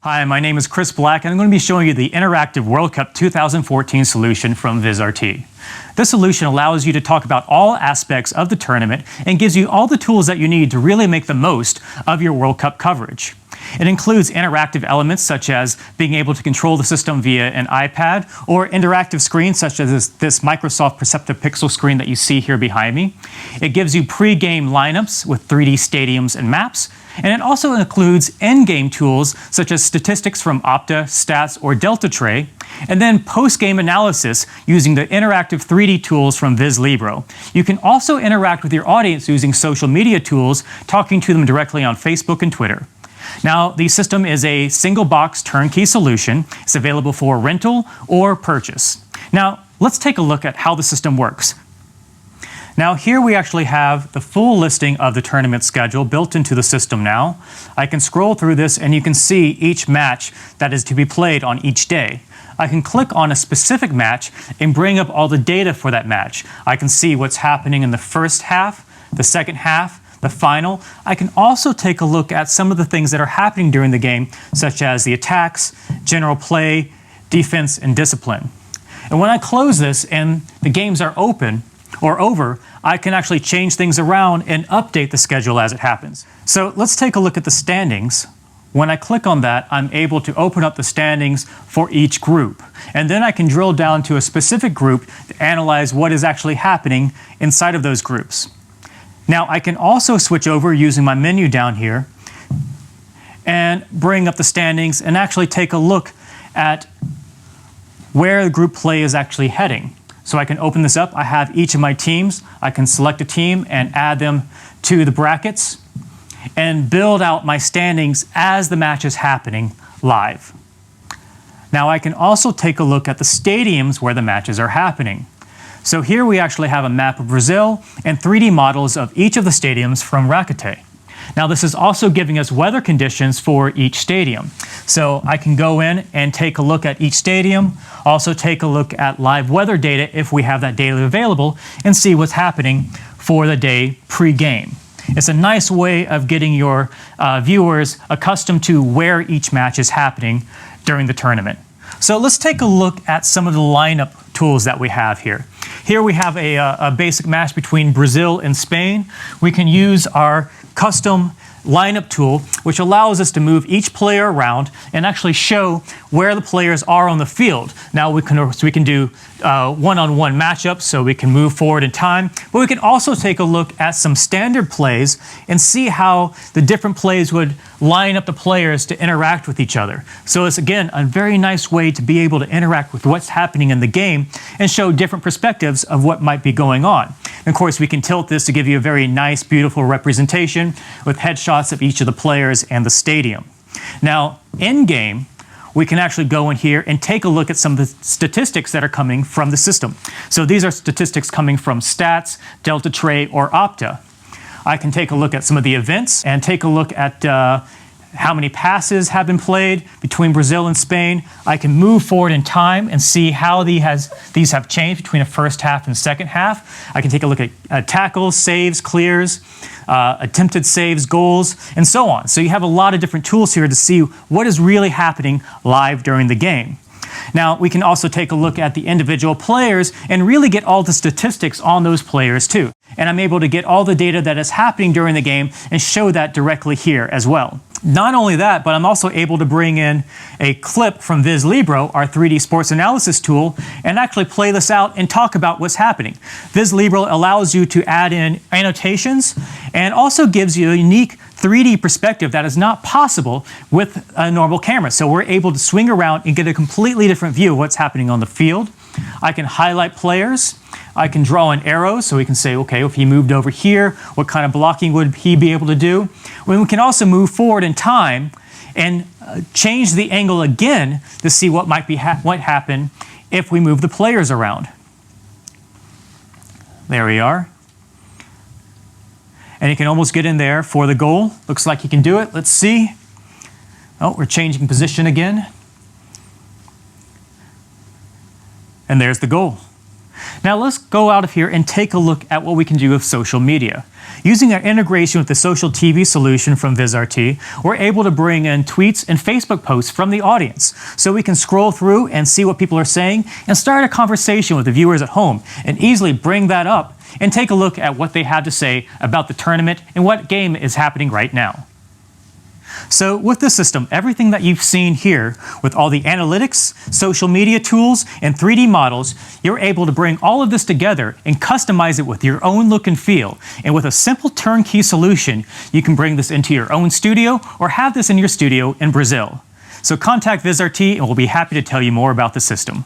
Hi, my name is Chris Black, and I'm going to be showing you the interactive World Cup 2014 solution from Vizrt. This solution allows you to talk about all aspects of the tournament and gives you all the tools that you need to really make the most of your World Cup coverage. It includes interactive elements such as being able to control the system via an iPad or interactive screens such as this Microsoft Perceptive Pixel screen that you see here behind me. It gives you pre-game lineups with 3D stadiums and maps. And it also includes end-game tools such as statistics from Opta, Stats, or Delta Tray, and then post-game analysis using the interactive 3D tools from Viz Libero. You can also interact with your audience using social media tools, talking to them directly on Facebook and Twitter. Now, the system is a single-box turnkey solution. It's available for rental or purchase. Now, let's take a look at how the system works. Now here we actually have the full listing of the tournament schedule built into the system now. I can scroll through this and you can see each match that is to be played on each day. I can click on a specific match and bring up all the data for that match. I can see what's happening in the first half, the second half, the final. I can also take a look at some of the things that are happening during the game, such as the attacks, general play, defense, and discipline. And when I close this and the games are open, or over, I can actually change things around and update the schedule as it happens. So let's take a look at the standings. When I click on that, I'm able to open up the standings for each group. And then I can drill down to a specific group to analyze what is actually happening inside of those groups. Now I can also switch over using my menu down here and bring up the standings and actually take a look at where the group play is actually heading. So I can open this up. I have each of my teams. I can select a team and add them to the brackets and build out my standings as the match is happening live. Now I can also take a look at the stadiums where the matches are happening. So here we actually have a map of Brazil and 3D models of each of the stadiums from Rakete. Now this is also giving us weather conditions for each stadium. So I can go in and take a look at each stadium, also take a look at live weather data if we have that data available, and see what's happening for the day pre-game. It's a nice way of getting your viewers accustomed to where each match is happening during the tournament. So let's take a look at some of the lineup tools that we have here. Here we have a basic match between Brazil and Spain. We can use our custom lineup tool, which allows us to move each player around and actually show where the players are on the field. Now we can do one-on-one matchups, so we can move forward in time, but we can also take a look at some standard plays and see how the different plays would line up the players to interact with each other. So it's, again, a very nice way to be able to interact with what's happening in the game and show different perspectives of what might be going on. And of course, we can tilt this to give you a very nice, beautiful representation with headshots of each of the players and the stadium. Now, in-game, we can actually go in here and take a look at some of the statistics that are coming from the system. So these are statistics coming from Stats, Delta Tray, or Opta. I can take a look at some of the events and take a look at how many passes have been played between Brazil and Spain. I can move forward in time and see how these have changed between the first half and second half. I can take a look at tackles, saves, clears, attempted saves, goals, and so on. So you have a lot of different tools here to see what is really happening live during the game. Now, we can also take a look at the individual players and really get all the statistics on those players too. And I'm able to get all the data that is happening during the game and show that directly here as well. Not only that, but I'm also able to bring in a clip from Viz Libero, our 3D sports analysis tool, and actually play this out and talk about what's happening. Viz Libero allows you to add in annotations and also gives you a unique 3D perspective that is not possible with a normal camera. So we're able to swing around and get a completely different view of what's happening on the field. I can highlight players. I can draw an arrow, so we can say, okay, if he moved over here, what kind of blocking would he be able to do? We can also move forward in time and change the angle again to see what might happen if we move the players around. There we are. And he can almost get in there for the goal. Looks like he can do it. Let's see. Oh, we're changing position again. And there's the goal. Now let's go out of here and take a look at what we can do with social media. Using our integration with the social TV solution from Vizrt, we're able to bring in tweets and Facebook posts from the audience, so we can scroll through and see what people are saying and start a conversation with the viewers at home and easily bring that up and take a look at what they have to say about the tournament and what game is happening right now. So with this system, everything that you've seen here with all the analytics, social media tools, and 3D models, you're able to bring all of this together and customize it with your own look and feel. And with a simple turnkey solution, you can bring this into your own studio or have this in your studio in Brazil. So contact Vizrt and we'll be happy to tell you more about the system.